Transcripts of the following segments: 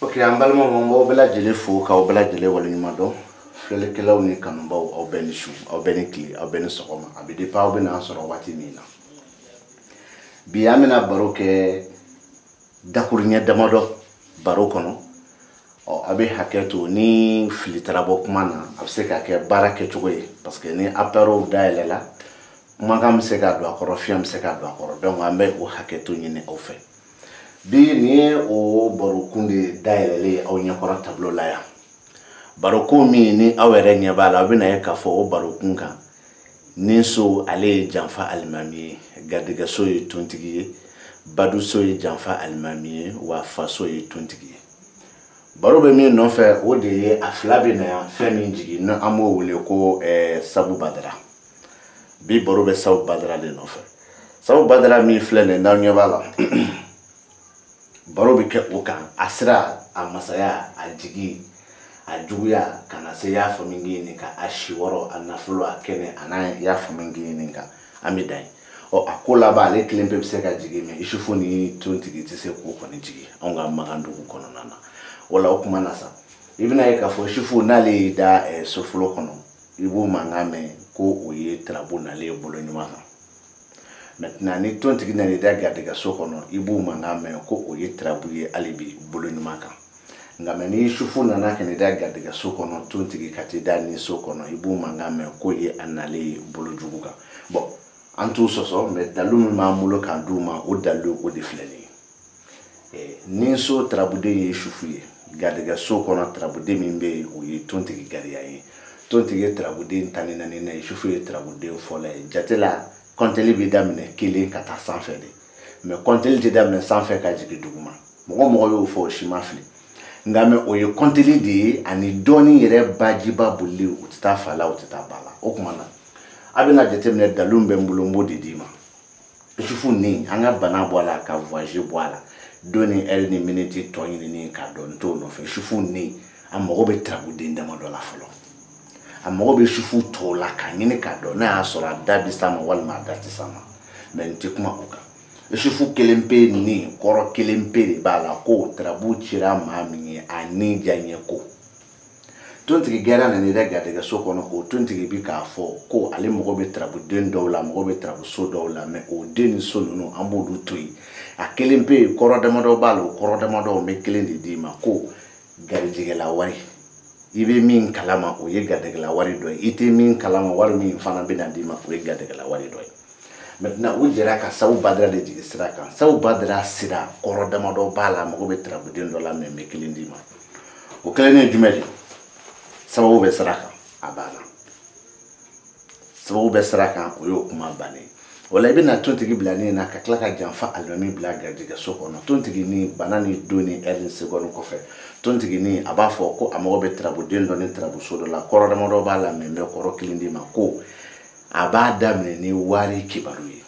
Ok, an balima mo bela jele fo ka o bela jele waliɲuman dɔn filɛlikɛlaw ni kanubaw aw bɛɛ ni su aw bɛɛ ni tile aw bɛɛ ni sɔgɔma a bɛ dépend aw bɛna sɔrɔ waati min na bi an bɛna baro kɛ dakuruɲɛ damadɔ baro kɔnɔ a bɛ hakɛ to ni fili taara bɔ kuma na a bɛ se ka kɛ baara kɛcogo ye parce que ni appareil dayɛlɛla kumakan bɛ se ka don a kɔrɔ fiɲɛ bɛ se ka don a kɔrɔ donc an bɛ o hakɛ to ɲini aw fɛ bi ni ye o barokun de dayɛlɛlen aw ɲɛkɔrɔ tableau la yan barokun min ni aw yɛrɛ ɲɛ b'a la aw bɛna ye k'a fɔ o barokun kan ni so ale ye janfa alimami ye garijɛgɛso ye tontigi ye baduso ye janfa alimami ye wa faso ye tontigi ye baro bɛ min nɔfɛ o de ye a fila bɛ na yan fɛn min jigin ni an b'o wele ko Sabu Badara bi baro bɛ Sabu Badara de nɔfɛ Sabu Badara min filɛ nin n'aw ɲɛ b'a la baro bɛ kɛ o kan a sera a masaya a jigi a juguya ka na se y'a fɔ min ɲini ka a si wɔrɔ a nafolo a kɛnɛ a n'a y'a fɔ min ɲini kan an bɛ dan ye a ko laban ale kelen bɛɛ bɛ se ka jigin mɛ Isufu ni tontigi tɛ se k'o kɔni jigin anw ka Makan dugu kɔnɔna na wala o kuma na sa i bɛna ye k'a fɔ Isufu n'ale y'i da sofolo kɔnɔ i b'o mankan mɛn ko o ye tarabu nalen ye bolo ɲuman kan maintenant ni tontigi nana i da garijɛgɛso kɔnɔ i b'o mankan mɛn ko o ye tarabu ye hali bi bolo ɲuman kan nka mɛ ni Isufu nana ka n'i da garijɛgɛso kɔnɔ tontigi ka t'i da ni so kɔnɔ i b'o mankan mɛn ko ye a nalen ye bolo jugu kan bon an t'u sɔsɔ mɛ dalu min b'an bolo k'an d'u ma o dalu o de filɛ nin ye ni so tarabuden ye Isufu ye garijɛgɛso kɔnɔ tarabuden min bɛ yen o ye tontigi gariya ye tontigi ye tarabuden tan ni naani na Isufu ye tarabuden fɔlɔ ye jate la kɔnteli bɛ daminɛ kelen ka taa sanfɛ de mɛ kɔnteli tɛ daminɛ sanfɛ ka jigin duguma mɔgɔ mɔgɔ y'o fɔ o si ma fili nka mɛ o ye kɔnteli de ye ani dɔɔni yɛrɛ bajiba bolili o tɛ taa fa la o tɛ taa ba la o kuma na a bɛna jateminɛ dalu bɛ n bolo n b'o de d'i ma Isufu ni an ka bana bɔ a la ka voyage bɔ a la don ni heure ni minute tɔ ɲinini ka dɔn n t'o nɔfɛ Isufu ni a mago bɛ tarabuden damadɔ la fɔlɔ a mago bɛ Isufu tɔw la k'a ɲini k'a dɔn n'a y'a sɔrɔ a da bɛ s'a ma walima a da tɛ s'a ma mɛ n tɛ kuma o kan Isufu kelen pe ni kɔrɔ kelen pe de b'a la ko tarabu cira maa min ye a ni diya ko tontigi gɛrɛ nana i da garijɛgɛso kɔnɔ o tontigi bi k'a fɔ ko ale mago bɛ tarabuden dɔw la mago bɛ tarabuso dɔw la mɛ o den ni so ninnu an b'olu to yen a kelen pe kɔrɔ damadɔ b'a la o kɔrɔ damadɔ bɛ kelen de d'i ma ko garijɛgɛla wari i bɛ min kalama o ye garijɛgɛla wari dɔ ye i tɛ min kalama wari min fana bɛ na d'i ma o ye garijɛgɛla wari dɔ ye maintenant u jɛra ka Sabu Badara de jigin sira kan Sabu Badara sira kɔrɔ damadɔ b'a la mago bɛ tarabuden dɔ la mɛ n bɛ kelen d'i ma o kelen ye jumɛn de sababu bɛ sira kan a banna sababu bɛ sira kan o y'o kuma bannen o la i bɛna tontigi bila nin na ka tila ka janfa alimami bila garijɛgɛso kɔnɔ tontigi ni bana ni don ni heure ni seconde kɔfɛ tontigi ni a b'a fɔ ko a mago bɛ tarabuden dɔ ni tarabuso dɔ la kɔrɔ damadɔ b'a la mɛ n bɛ kɔrɔ kelen d'i ma ko a b'a daminɛ ni wari kibaru ye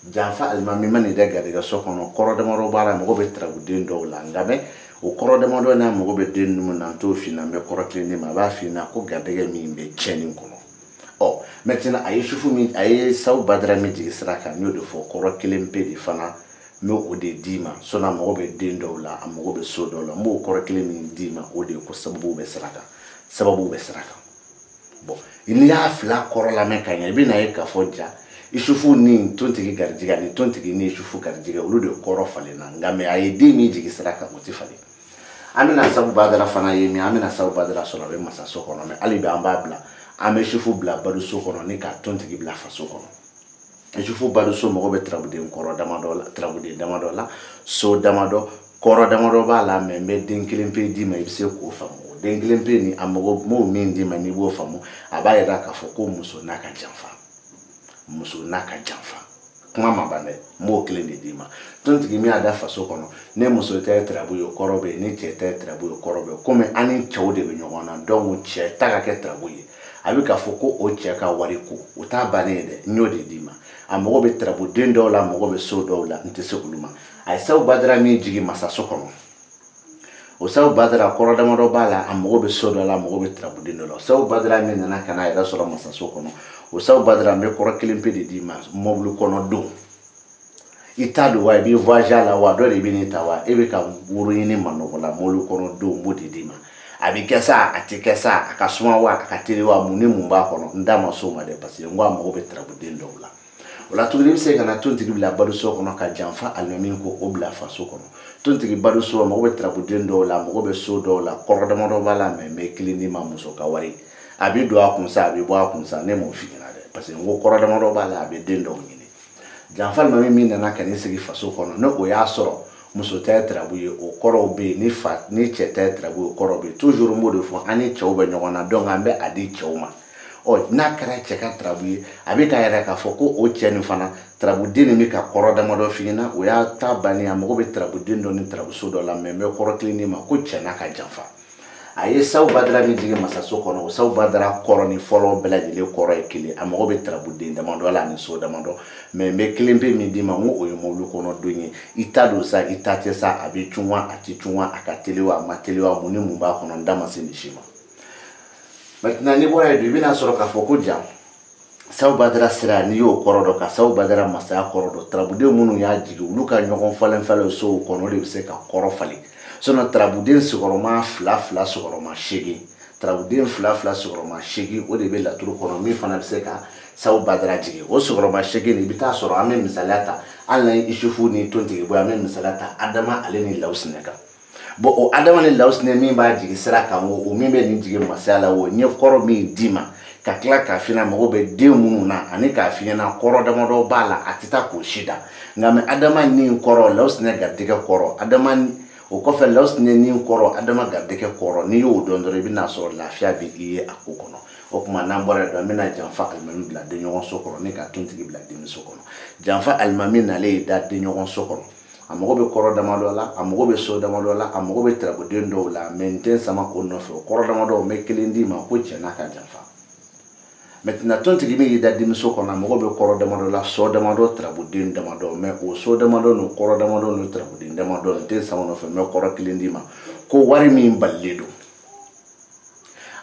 janfa alimami ma nin da garijɛgɛso kɔnɔ kɔrɔ damadɔ b'a la mago bɛ tarabuden dɔw la nka mɛ o kɔrɔ damadɔ n'a mago bɛ den ninnu na n t'o f'i ɲɛna n bɛ kɔrɔ kelen d'i ma a b'a f'i ɲɛna ko garijɛgɛ min bɛ tiɲɛni kɔnɔ maintenant a ye Isufu min a ye Sabu Badara min jigin sira kan n y'o de fɔ kɔrɔ kelen pe de fana n bɛ o de d'i ma sɔnni a mago bɛ den dɔw la a mago bɛ so dɔw la n b'o kɔrɔ kelen min d'i ma o de ye ko sababu bɛ sira kan sababu bɛ sira kan bon n'i y'a fila kɔrɔ lamɛn ka ɲɛ i bɛna ye k'a fɔ ja Isufu ni tontigi garijɛgɛ ani tontigi ni Isufu garijɛgɛ olu de kɔrɔ falen na nka mɛ a ye den min jigin sira kan o tɛ falen an bɛna Sabu Badara fana ye mɛ an bɛna Sabu Badara sɔrɔ a bɛ masaso kɔnɔ mɛ hali bi an b'a bila an bɛ Isufu bila baduso kɔnɔ ni ka tontigi bila faso kɔnɔ Isufu baduso mago bɛ tarabuden kɔrɔ damadɔ la tarabuden damadɔ la so damadɔ kɔrɔ damadɔ b'a la mɛ n bɛ den kelen pe d'i ma i bɛ se k'o faamu o den kelen pe ni a mago m'o min d'i ma n'i b'o faamu a b'a yira k'a fɔ ko muso n'a ka janfa muso n'a ka janfa kuma ma ban dɛ n b'o kelen de d'i ma tontigi min y'a da faso kɔnɔ ne muso tɛ tarabu ye o kɔrɔ bɛ yen ni cɛ tɛ tarabu ye o kɔrɔ bɛ yen komi an ni cɛw de bɛ ɲɔgɔn na donc cɛ ta ka kɛ tarabu ye a bɛ k'a fɔ ko o cɛ ka wari ko o t'a bannen ye dɛ n y'o de d'i ma a mago bɛ tarabuden dɔw la a mago bɛ so dɔw la n tɛ se olu ma a ye Sabu Badara min jigin masaso kɔnɔ o Sabu Badara kɔrɔ damadɔ b'a la a mago bɛ so dɔ la a mago bɛ tarabuden dɔ la Sabu Badara min nana ka n'a yɛrɛ sɔrɔ masaso kɔnɔ o Sabu Badara n bɛ kɔrɔ kelen pe de d'i ma mɔbili kɔnɔ don ita do wa bi voyage la wa do de bi ni ta wa e be ka wuru ni manogo la molu kono do mbodi dima abi kesa ati kesa akasuma wa akatiri wa muni mumba kono ndama so ma de parce que ngwa mo be trabude ndo la wala to bi se kana tontigi bila badu so kono ka janfa almami ko obla fa so kono tontigi badu so mo be trabude ndo la mo be so do la korda mo do bala me klini ma muso ka wari abi do akunsa abi bo akunsa ne mo fi na de parce que ngo korda mo do bala abi dendo ngini janfa almami mi na ka ni sigi fa so kono no o ya soro muso ta trabuye o koro be ni fa ni che ta trabuye o koro be toujours mo de fo ani che o be nyona donc ambe adi che o ma o na kara che ka trabuye abi ka yara ka fo ko o che ni fana trabude ni mi ka koro da mo do fina o ya ta bani am go be trabude ndo ni trabuso do la me koro klini ma ko che na ka janfa aye saw badra mi jige masa so kono saw badra koro ni folo bela dile koro e kili am go be trabude ndamando la ni so damando me klimpe mi di ma ngo oyo mo lu kono donyi itado sa itate sa abi chunwa ati chunwa akatelewa matelewa muni mumba kono ndama se nishima maintenant ni bora du bina soro ka foko jam saw badra sira ni yo korodo ka saw badra masa korodo trabude munu ya jigi luka nyokon falen falen so kono de se ka koro fali sono trabude sugoroma fla sugoroma shegi trabude fla sugoroma shegi o de be la turu kono mi fana se ka saw badra jigi o sugoroma shegi ni bita soro ame misalata alla ishufu ni tonti bo ame misalata adama aleni lausneka bo o adama ni lausne mi ba jigi sira ka o mi be ni jigi masala wo nye koro mi dima ka kla ka fina mo be de munu na ani ka fina na koro da mo do bala atita ko shida ngame adama ni koro lausne ga diga koro adama o ko fe lausne ni koro adama ga diga koro ni yo do ndore bi na so lafia bi iye akokono o kuma na mbore do mina janfa almami bla de nyon sokoro ni ka tontigi bla de sokoro janfa almami na le da de nyon sokoro amogo be koro damado la amogo be so damado la amogo be trabude ndo la maintain sama ko no fe koro damado me kelindi ma ko chena ka janfa maintenant tontigi mi da de sokoro amogo be koro damado la so damado trabude damado me o so damado no koro damado no trabude damado te sama no fe me koro kelindi ma ko wari mi balledo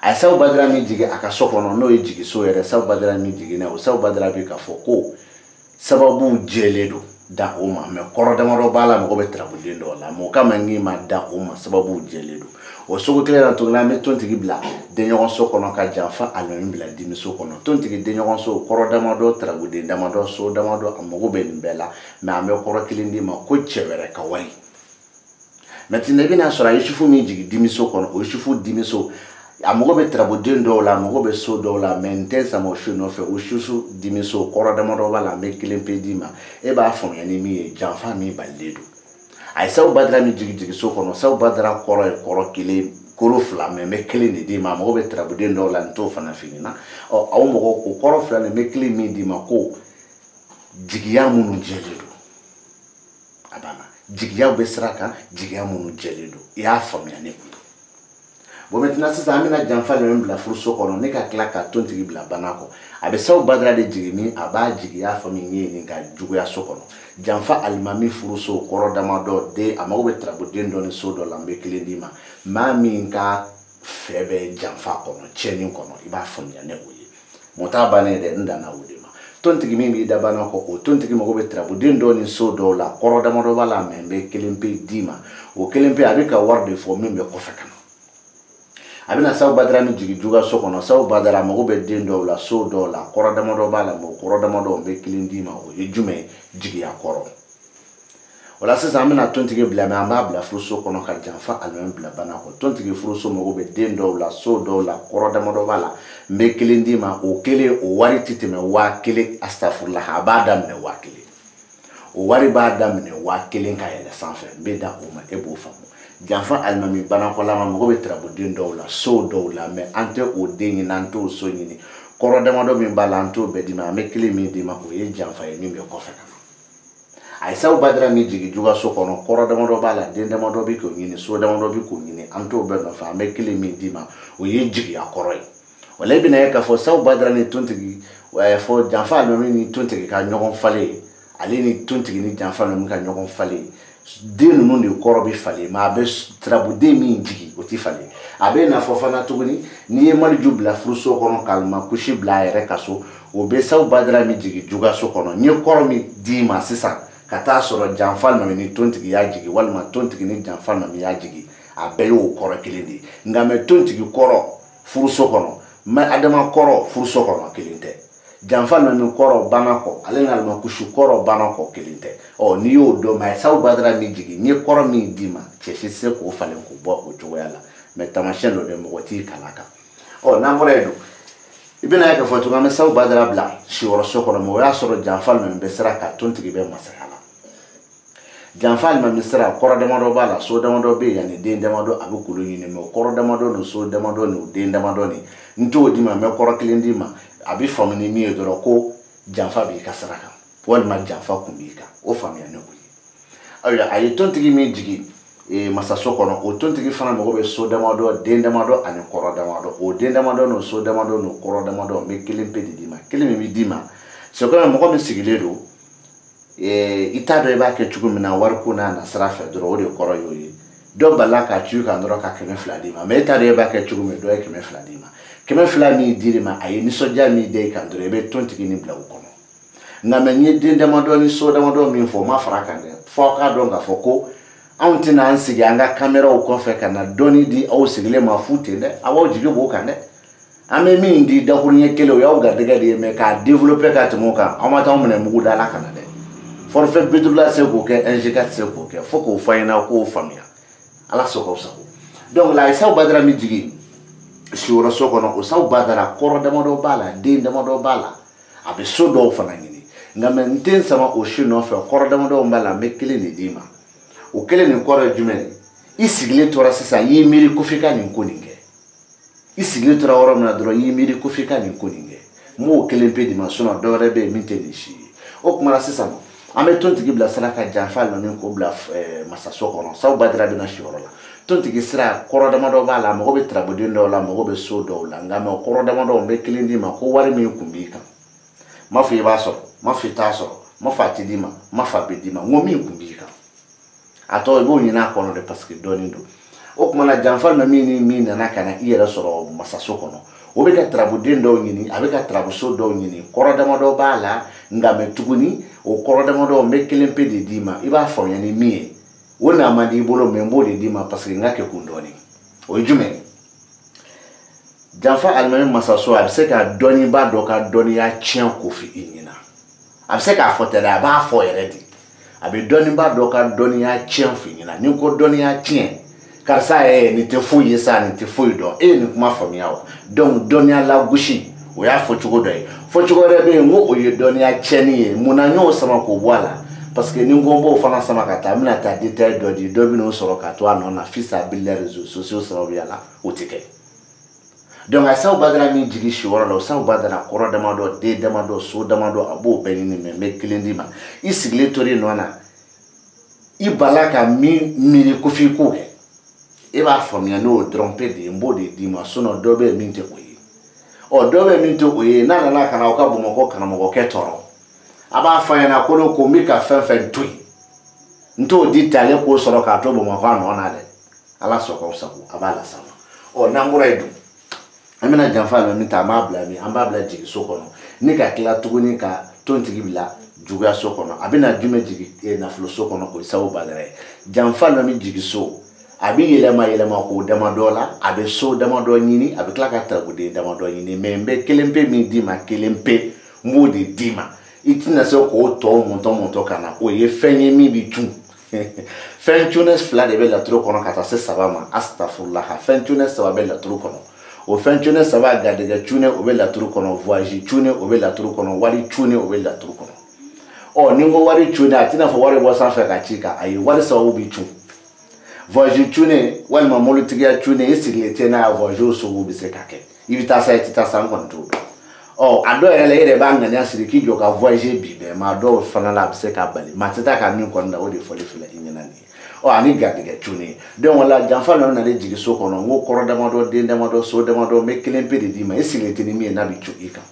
ay saw badra mi jige aka sokono no e jige so yere saw badra mi jige na o saw badra bi ka foko sababu jeledo da uma me koro da maro bala mo be trabude ndo la mo kama ngi ma da uma sababu jeledo o sogo klela to la me tonti gibla de nyon sokono ka janfa alon bla dimi sokono tonti de nyon so koro da mado trabude da mado so da mado amogo be mbela na me koro kilindi ma ko chewere ka wari maintenant bi na sura yishufu mi jige dimi sokono o yishufu dimi so amogo be trabude ndo la amogo be so do la maintain sa mo no fe o shusu dimiso koro da mo bala me kilimpe dima e ba fon yani mi janfa mi balledo ay saw badra mi jigi so kono saw badra koro kile koro fla me kilini dima amogo be trabude ndo la nto fana finina o amogo ko koro fla me kilimi dima ko jigiya munu jeledo abana jigiya be sraka jigiya munu jeledo ya fon yani bo maintenant ça amina janfa le mbla furso kono ne ka kla ka tontigi bla banako abe saw badra de jigimi aba jigi ya fami ngeni ga jugo ya sokono janfa almami furso koro damado de amago be trabude ndo ni so do lambe kilindima mami nka febe janfa kono cheni kono iba fami ne oyi mota bane de ndana udima tontigi mi da banako o tontigi mago be trabude ndo ni so do la koro damado bala membe kilimpe dima o kilimpe abika warde fo membe ko fekana abina saw badra mi jigi juga sokono saw badra mo be dendo la so do la koro damado bala mo koro damado be kilindi ma o jume jigi ya koro wala sa amina tontigi bla ma amba bla fruso kono ka janfa almem bla bana ko tontigi fruso mo be dendo la so do la koro damado bala be kilindi ma o kele o wari titime wa kele astaghfirullah abada me wa kele o wari bada me wa kele ka yele sanfe be da o ma ebo famu janfa almami bana ko lama mo be trabude ndo la so do la me ante o dengi nanto so nyini koro damado mi balanto be di ma me klimi di ma o ye janfa e mi me ko feka ay saw badra mi jigi juga so kono koro damado bala den damado bi ko nyini so damado bi ko nyini anto be no fa me klimi di ma o ye jigi akoro wala bi na ka fo saw badra ni tontigi fo janfa almami ni tontigi ka nyogon fale ali ni tontigi ni janfa no mi ka nyogon fale den nun de koro bi fale ma be trabude mi jigi o ti fale abe na fofana tuguni ni e mal jubla fruso kono kalma kushi bla ere kaso o be saw badra mi jigi juga so kono ni koro mi di ma sisa ka taa sɔrɔ janfal ma ni tontigi y'a jigi walima tontigi ni janfal ma y'a jigi a bɛɛ y'o kɔrɔ kelen de nka mɛ tontigi kɔrɔ furuso kɔnɔ mɛ adama kɔrɔ furuso kɔnɔ kelen tɛ janfal ma min kɔrɔ bana kɔ ale na ma kusu kɔrɔ bana kɔ kelen tɛ n'i y'o dɔn mɛ sabu badara min jigi ni kɔrɔ min d'i ma cɛsi se k'o falen k'o bɔ o cogoya la mɛ tamasiyɛn dɔ de mɔgɔ t'i kalan kan n'an bɔra yen don i bɛna ye k'a fɔ cogo an bɛ sabu badara bila siyɔrɔso kɔnɔ mɛ o y'a sɔrɔ janfal ma min bɛ sira ka tontigi bɛ masaya la janfal ma min sira kɔrɔ damadɔ b'a la so damadɔ bɛ yen yanni den damadɔ a bɛ kolo ɲini mɛ o kɔrɔ damadɔ ni so damadɔ ni o den damadɔ ni n t'o d'i ma n bɛ kɔrɔ kelen d'i ma a bɛ faamu ni min ye dɔrɔn ko janfa b'i ka sira kan walima janfa kun b'i kan o faamuya ne ko ye ayiwa a ye tontigi min jigi masaso kɔnɔ o tontigi fana mago bɛ so damadɔ den damadɔ ani kɔrɔ damadɔ o den damadɔ n'o so damadɔ n'o kɔrɔ damadɔ n bɛ kelen pe de d'i ma kelen min bɛ d'i ma c'est comme mɔgɔ min sigilen don i t'a dɔn i b'a kɛ cogo min na wariko n'a nasira fɛ dɔrɔn o de kɔrɔ y'o ye dɔ balila ka ci kan dɔrɔn ka 200 d'i ma mɛ e t'a dɔn i b'a kɛ cogo min dɔ ye 200 d'i ma 200 min dir'i ma a ye nisɔndiya min da i kan dɔrɔn i bɛ tontigi nin bila o kɔnɔ nka mɛ n ye den damadɔ ni so damadɔ min fɔ n ma fara kan dɛ fɔ k'a dɔn k'a fɔ ko anw tɛna an sigi an ka kameraw kɔfɛ ka na dɔnni di aw sigilen ma fu ten dɛ aw jigi b'o kan dɛ an bɛ min di dakuruɲɛ kelen o y'aw garijɛgɛ de ye mɛ k'a développer ka tɛmɛ o kan aw ma taa minɛ mugu da la ka na dɛ forfait Betula se k'o kɛ NG4 se k'o kɛ fo k'o fɔ an ɲɛna k'o faamuya ala sɔgɔ sago donc la sabu badara min jigi siyɔrɔso kɔnɔ o sabu badara kɔrɔ damadɔ b'a la den damadɔ b'a la a bɛ so dɔw fana ɲini nka mɛ n tɛ n sama o si nɔfɛ kɔrɔ damadɔ b'a la n bɛ kelen de d'i ma o kelen nin kɔrɔ ye jumɛn ye i sigilen tora sisan i y'i miiri ko f'i ka nin ko nin kɛ i sigilen tora yɔrɔ min na dɔrɔn i y'i miiri ko f'i ka nin ko nin kɛ n b'o kelen pe di ma dɔ wɛrɛ bɛ yen min tɛ nin si ye o tuma na sisan an bɛ tontigi bila sira ka janfa ninnu k'o bila masaso kɔnɔ sabu badara bɛna siyɔrɔ la tontigi sira kɔrɔ damadɔ b'a la a mago bɛ taraboden dɔw la a mago bɛ so dɔw la nka mɛ kɔrɔ damadɔ n bɛ kelen d'i ma ko wari min kun b'i kan n m'a fɔ i b'a sɔrɔ n m'a fɔ i t'a sɔrɔ n m'a fɔ a tɛ d'i ma n m'a fɔ a bɛ d'i ma n ko min kun b'i kan a tɔ i b'o ɲini a kɔnɔ de parce que dɔɔnin don o tuma na janfa ma min ni min nana ka na i yɛrɛ sɔrɔ masaso kɔnɔ o bɛ ka taraboden dɔw ɲini a bɛ ka taraboso dɔw ɲini kɔrɔ damadɔ b'a la nka mɛ tuguni o kɔrɔ damadɔ n bɛ kelen pe de d'i ma i b'a faamuya ni min ye o n'a man di i bolo mɛ n b'o de d'i ma parce que n ka kɛ kun dɔɔnin o ye jumɛn janfa alimami masaso a bɛ se ka dɔnnibaa dɔ ka dɔnniya tiɲɛ ko f'i ɲɛna a bɛ se k'a fɔ tɛ dɛ a b'a fɔ yɛrɛ de a bɛ dɔnnibaa dɔ ka dɔnniya tiɲɛ f'i ɲɛna ni ko dɔnniya tiɲɛ karisa nin tɛ foyi ye sa nin tɛ foyi dɔn e ye nin kuma faamuya wa donc dɔnniya lagosi o y'a fɔcogo dɔ ye fɔcogo wɛrɛ bɛ yen n ko o ye dɔnniya tiɲɛni ye mun na n y'o sama k'o bɔ a la parce que ni n ko n b'o fana sama ka taa n bɛna taa détail dɔ di dɔ bɛn'o sɔrɔ ka to a nɔ na fisabilillah réseaux sociaux sababuya la o tɛ kɛ donc a sabu badara min jigi siyɔrɔ la o sabu badara kɔrɔ damadɔ den damadɔ so damadɔ a b'o bɛɛ ɲini mɛ n bɛ kelen d'i ma i sigilen tori nɔ na i bala ka min miiri ko f'i k'o kɛ e b'a faamuya n'o dɔrɔn pe de ye n b'o de d'i ma sinon dɔ bɛ yen min tɛ o ye dɔ bɛ yen min tɛ o ye n'a nana ka na aw ka bamakɔ karamɔgɔkɛ tɔɔrɔ a b'a fɔ a ɲɛna ko ne ko n bɛ ka fɛn fɛn to yen n t'o di ten ale k'o sɔrɔ k'a to bamakɔ a nɔ na dɛ ala sɔgɔ sago a b'a lasama n'an bɔra yen dun an bɛna janfa min ta an b'a bila min an b'a bila jigiso kɔnɔ ni ka tila tuguni ka tontigi bila juguyaso kɔnɔ a bɛna jumɛn jigi nafoloso kɔnɔ o ye sabu badara ye janfa min jigiso a bɛ yɛlɛma k'o damadɔ la a bɛ so damadɔ ɲini a bɛ tila ka taraboden damadɔ ɲini mɛ n bɛ kelen pe min d'i ma kelen pe n b'o de d'i ma i tɛna se k'o tɔ mɔntɔ ka na o ye fɛn ye min bɛ cun fɛn cunnen 2 de bɛ laturu kɔnɔ ka taa se 3 ma astafurlah fɛn cunnen 3 bɛ laturu kɔnɔ o fɛn cunnen 3 garijɛgɛ cunnen o bɛ laturu kɔnɔ voyage cunnen o bɛ laturu kɔnɔ wari cunnen o bɛ laturu kɔnɔ ni n ko wari cunnen a tɛna fɔ wari bɔ sanfɛ ka ci kan ayi wari sababu bɛ cun voyage cunnen walima mɔbilitigiya cunnen i sigilen tɛ n'a voyage sugu bɛ se ka kɛ i bɛ taa sa i tɛ taa sa n kɔni t'o dɔn a dɔw yɛrɛ la e yɛrɛ b'a ŋaniya siri k'i jɔ ka voyage bi bɛɛ maa dɔw fana la a bɛ se k'a bali maa tɛ taa ka min kɔni da o de fɔli filɛ i ɲɛna nin ye ani garijɛgɛ cunnen donc o la janfa ninnu nana jigin so kɔnɔ n ko kɔrɔ damadɔ den damadɔ so damadɔ n bɛ kelen pe de d'i ma i sigilen tɛ ni min ye n'a bɛ cun i kan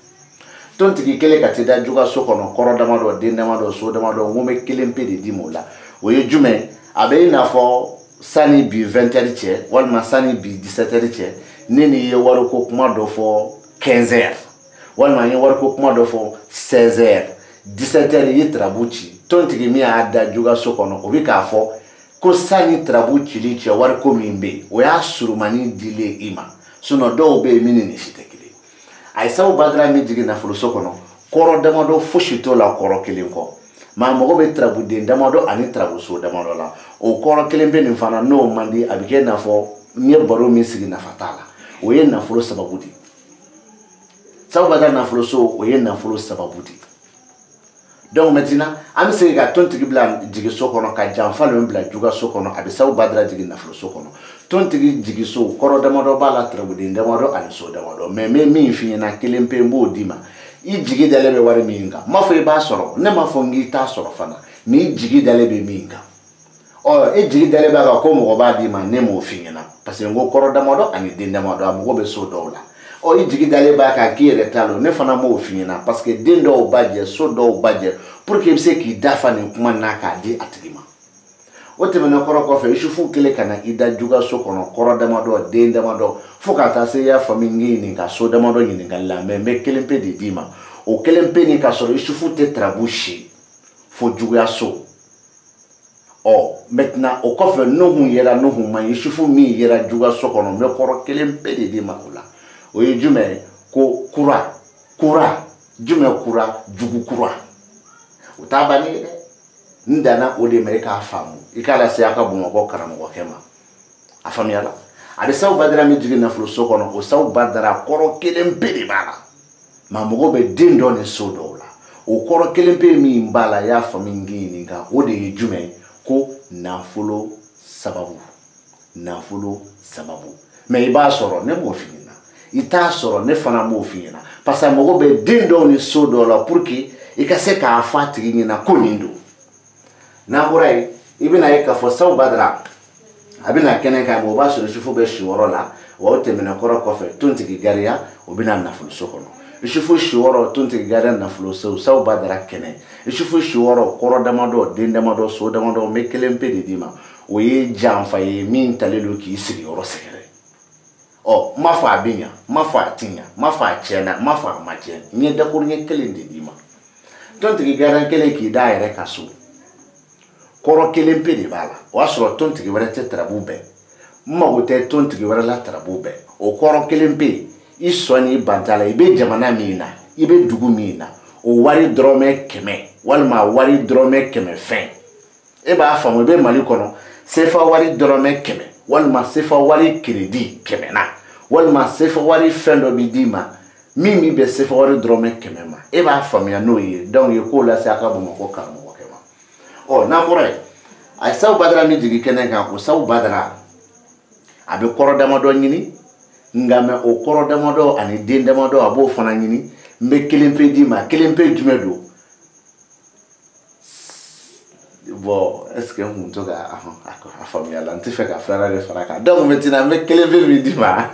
tontigi kelen ka t'i da juguyaso kɔnɔ kɔrɔ damadɔ den damadɔ so damadɔ n ko n bɛ kelen pe de d'i ma o la o ye jumɛn a bɛ i n'a fɔ sani bi 20 heures cɛ walima sani bi 17 heures cɛ ne ni ye wariko kuma dɔ fɔ 15 heures walima n ye wariko kuma dɔ fɔ 16 heures 17 heures i ye tarabu ci tontigi mi a da juga so kono obi ka fo ko sani trabu chili che war ko mimbe o ya surumani dile ima suno do be mini ni shitekili ay saw badra mi jigi na fulu so kono koro damado fushito la koro kilinko ma mogo be trabu de damado ani trabu so damado la o koro kilimbe ni fana no mandi abike na fo nye baro mi sigi na fatala o ye na fulu sababudi saw badra na fulu so o ye na fulu sababudi. Donc maintenant am se ga tontigi bla jigi so kono ka janfa le bla juga so kono abi saw badra jigi na fulu so kono tontigi jigi so koro damado bala trabu de damado ani so damado mais mi fi na kilimpe mbo dima i jigi dalebe wari minga mafo ba soro ne mafo ngi ta soro fana ni jigi dalebe minga o e jigi dalebe ga ko mo ba di ma ne mo finyana parce que ngo koro damado ani den damado am go be so dola o i jigi dalebe ka ki retalo ne fana mo finyana parce que den do baje so do baje pour que se ki dafa ni kuma na ka di atigima o te mena koro ko fe ishufu kele kana ida juga so kono koro damado den damado fuka ta se ya famingi ni ka so damado ni ngala me kelempe di dima o kelempe ni ka so ishufu te trabushi fo juga so o maintenant o ko fe no hu yera no hu man ishufu mi yera juga so kono me koro kelempe di dima kula o yi jume ko kura jume kura jugu kura utabani ndana ode mereka afamu ikala se aka bumo ko karamo ko kema afamiala ade saw badara mi jigi na fulu so kono o saw badara koro kelempe di bala ma mogo be dindo ne so dola o koro kelempe mi mbala ya famingi ni ga ode jume ko nafulo sababu me iba soro ne mo finina ita soro ne fana mo finina parce mogo be dindo ne so dola pour que ikase ka afati ni na konindo na burai ibina yeka fo saw badra abina kenen ka mo ba so shufu be shiworo la wa otemena koro kofe tuntigi garia obina na fulu sokono shufu shiworo tuntigi garia na fulu saw badra kenen shufu shiworo koro damado den damado so damado me kelempe de dima o ye janfa ye min talelu ki sigi oro sekere o mafa abinya mafa tinya mafa chena mafa machen nye dakur nye kelende dima tuntigi garia kele ki daire kasu koro kelempe de bala o asoro tontigi wara te trabube mago te tontigi wara la trabube o koro kelempe isoni bantala ibe jamana mina ibe dugu mina o wari drome keme walma wari drome keme fen e ba famu be mali kono sefa wari drome keme walma sefa wari credit keme na walma sefa wari fendo bidima mimi be sefa wari drome keme ma e ba famu ya no ye donc ye ko la se aka bo ko karmo o na bore ay saw badara mi jigi kenen kan ko saw badara abe koro damado nyini ngame o koro damado ani den damado abo fana nyini mbe kelempe dima kelempe jumedo bo est-ce que on toga a famille la ntife ka frère de faraka donc maintenant mbe kelempe mi dima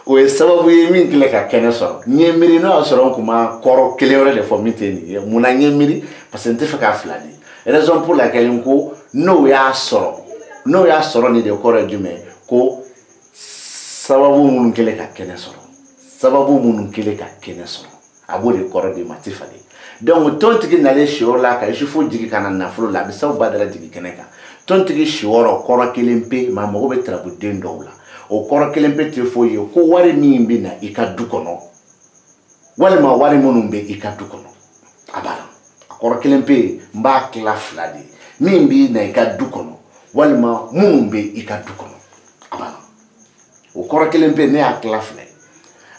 o e sababu yemi kile ka kene so nyemiri no so kuma koro kelewre de fomiteni muna nyemiri parce que ntife ka flani raison pour laquelle on no ya soro ni de koro jume ko sababu mun kele ka kene soro abodi koro de matifali donc tontigi nale shiola ka ishifu jigi kana na fulu la bisaw badala jigi keneka tontigi shioro koro kelempe ma mogo be trabu den dowla o koro kelempe te foye ko wari mi mbina ikadu kono wale ma wari munumbe ikadu kono abara koro kelempe mba kla fladi mimbi na ikadu kono wale ma munumbe ikadu kono abara o koro kelempe ne akla fladi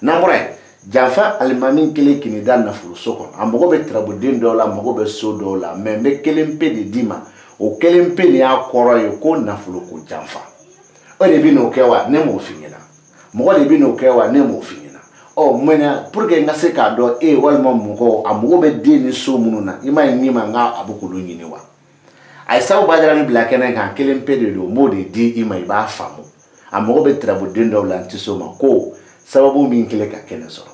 na ngore jafa almamin kele kini dan na fulu sokon amogo be trabu den dola amogo be so dola me kelempe de dima o kelempe ni akoro yo ko na fulu ko jafa o de bi no kewa ne mo finyina mo de bi no kewa ne mo finyina o mena pour que ngase ka do e wal mo mo amogo be deni so mununa ima ni ma nga abukulu nyini wa ay saw badara ni black na kan kelempe de do mo de di ima iba famu amogo be trabu den dola ntisoma ko sababu min kile ka kene soro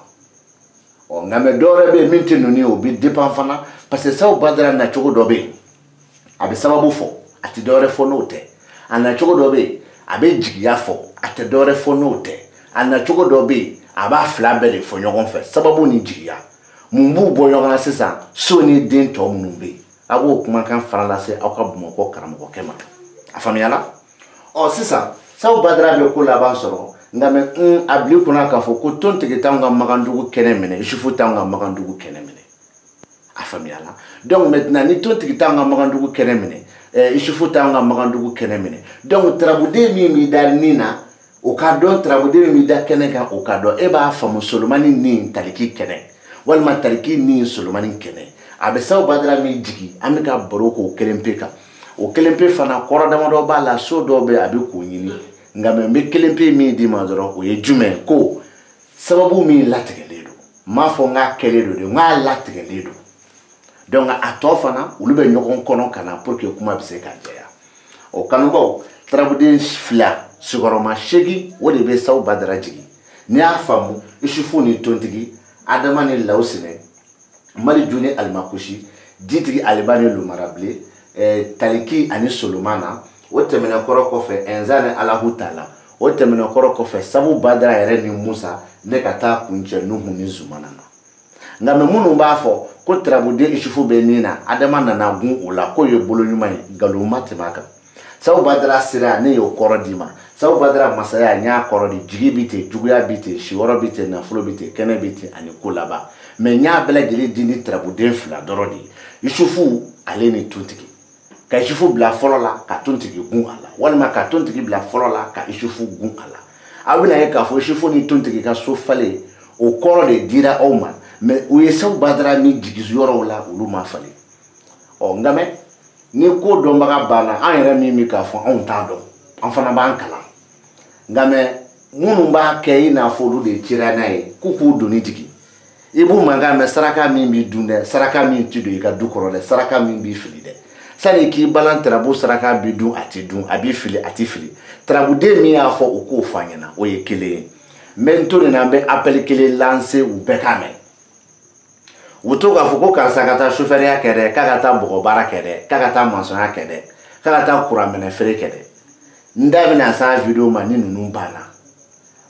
o ngame dore be minti nuni o bi depan fana parce que saw badara na chogo dobe abe sababu fo ati dore fo note ana chogo dobe abe jigiya fo ati dore fo note ana chogo dobe aba flabere fo nyogon fe sababu ni jigiya mumbu bo yogana sisa so ni den to munumbe abo kuma kan farala se aw ka Bamakɔ karamɔgɔ kɛ ma a faamuyala sisan sabu Badara bɛ ko laban sɔrɔ nga mɛ a bili kunna k'a fɔ ko tontigi t'anw ka Makandugu kɛnɛ minɛ Isufu t'anw ka Makandugu kɛnɛ minɛ a faamuyala donc maintenant ni tontigi t'anw ka Makandugu kɛnɛ minɛ Isufu t'anw ka Makandugu kɛnɛ minɛ donc tarabuden min b'i da nin na o ka dɔn tarabuden min b'i da kɛnɛ kan o ka dɔn e b'a faamu Solomani ni Taliki kɛnɛ walima Taliki ni Solomani kɛnɛ a bɛ sabu Badara min jigi an bɛ ka baro k'o kelen pe kan o kelen pe fana kɔrɔ damadɔ b'a la so dɔw bɛ a bɛ k'o ɲini nga mɛ n bɛ kelen pe min di ma dɔrɔn o ye jumɛn ko sababu min latigɛlen don m'a fɔ n k'a kɛlen don de n k'a latigɛlen don donc a tɔ fana olu bɛ ɲɔgɔn kɔnɔ ka na pour que kuma bɛ se ka jɛya o kanubaw tarabuden fila sigiyɔrɔma 8 o de bɛ sabu Badara jigi n'i y'a faamu Isufu ni tontigi Adama ni Lawusinɛ Maliju ni Alimakushi Ditigi Aliba ni Lumarabile Taliki ani Solomana o tɛmɛnen kɔrɔ kɔfɛ Ɛnza ni Alahutala o tɛmɛnen kɔrɔ kɔfɛ sabu Badara yɛrɛ ni Musa ne ka taa kuncɛ Nuhu ni Zumana na nga mɛ minnu b'a fɔ ko tarabuden Isufu bɛ nin na Adama nana gun o la ko ye bolo ɲuman ye nkalon ma tɛmɛ a kan sabu Badara sera ne y'o kɔrɔ di ma sabu Badara masaya n y'a kɔrɔ di jigi bi ten juguya bi ten siyɔrɔ bi ten nafolo bi ten kɛnɛ bi ten ani ko laban mais n y'a bɛɛ lajɛlen di ni tarabuden fila dɔrɔn de ye Isufu ale ni tontigi ka Isufu bila fɔlɔ la ka tontigi gun a la walima ka tontigi bila fɔlɔ la ka Isufu gun a la a bɛna ye k'a fɔ Isufu ni tontigi ka so falen o kɔrɔ de dira aw ma mais u ye sabu Badara ni jigi yɔrɔw la olu ma falen nga mɛ ni ko dɔnbaga banna an yɛrɛ min bɛ k'a fɔ anw t'a dɔn an fana b'an kalan nga mɛ minnu b'a kɛ i n'a fɔ olu de cira n'a ye k'u k'u doni jigi i b'u mankan mɛn saraka min b'i dun dɛ saraka min ti don i ka du kɔrɔ dɛ saraka min b'i fili dɛ sani k'i balan tarabu saraka b'i dun a ti dun a b'i fili a ti fili tarabuden min y'a fɔ o k'o fɔ an ɲɛna o ye kelen ye n bɛ n to nin na n bɛ appel kelen lancer u bɛɛ k'a mɛn u to k'a fɔ ko karisa ka taa sofɛriya kɛ dɛ k'a ka taa bɔgɔ baara kɛ dɛ k'a ka taa mansɔnya kɛ dɛ k'a ka taa kuran minɛ feere kɛ dɛ n da bɛna s'a video ma ni ninnu banna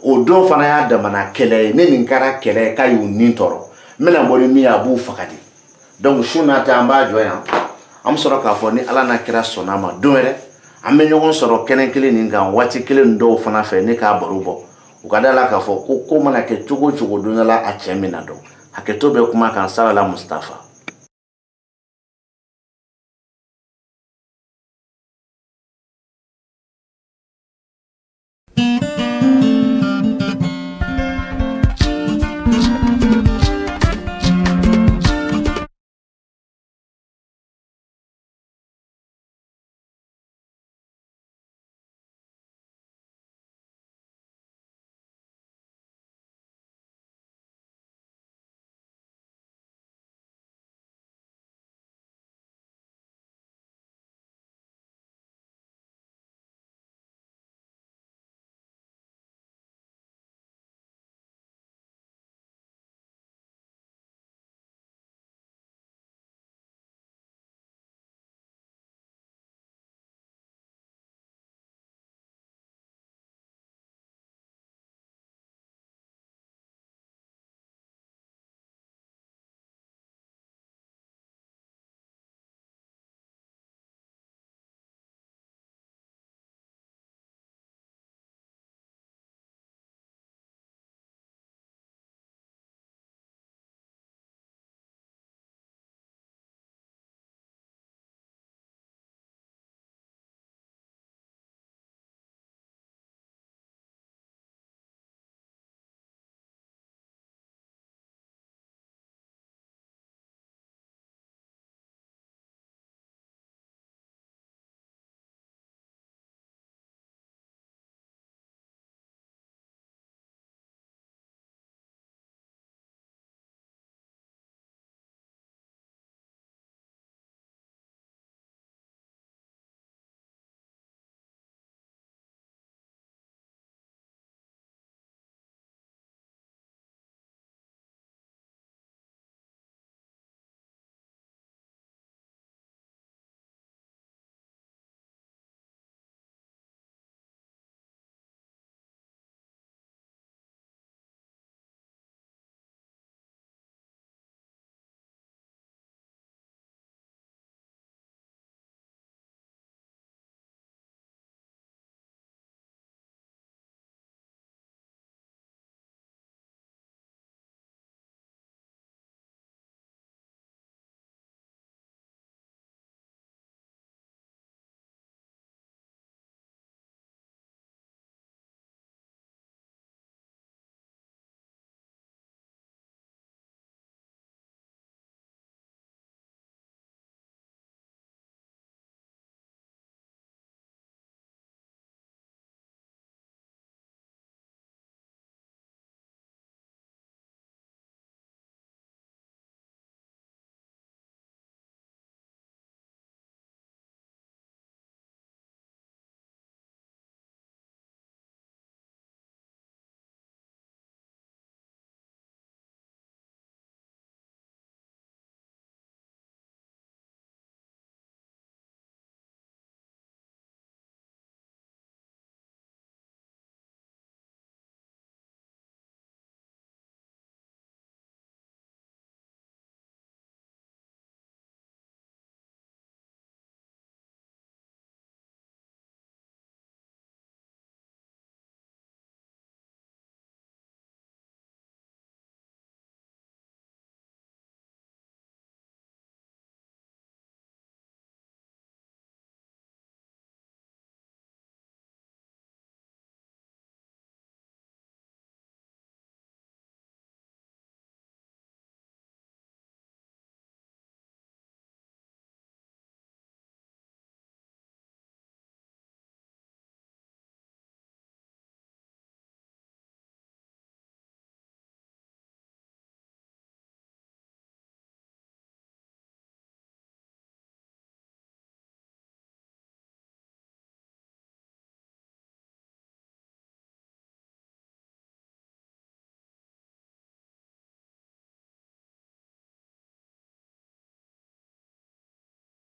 o don fana y'a damana kɛlɛ ye ni nin kɛra kɛlɛ ye k'a y'u nin tɔɔrɔ n bɛna bɔ ni min ye a b'u faga de donc su n'a ta an b'a jɔ yan an bɛ sɔrɔ k'a fɔ ni Ala n'a kira sɔnna ma don wɛrɛ an bɛ ɲɔgɔn sɔrɔ kɛnɛ kelen nin kan waati kelen dɔw fana fɛ ne k'a baro bɔ u ka da la k'a fɔ ko mana kɛ cogo o cogo don dɔ la a cɛ min na dɔn hakɛto bɛ kuma kan Salala Mustafa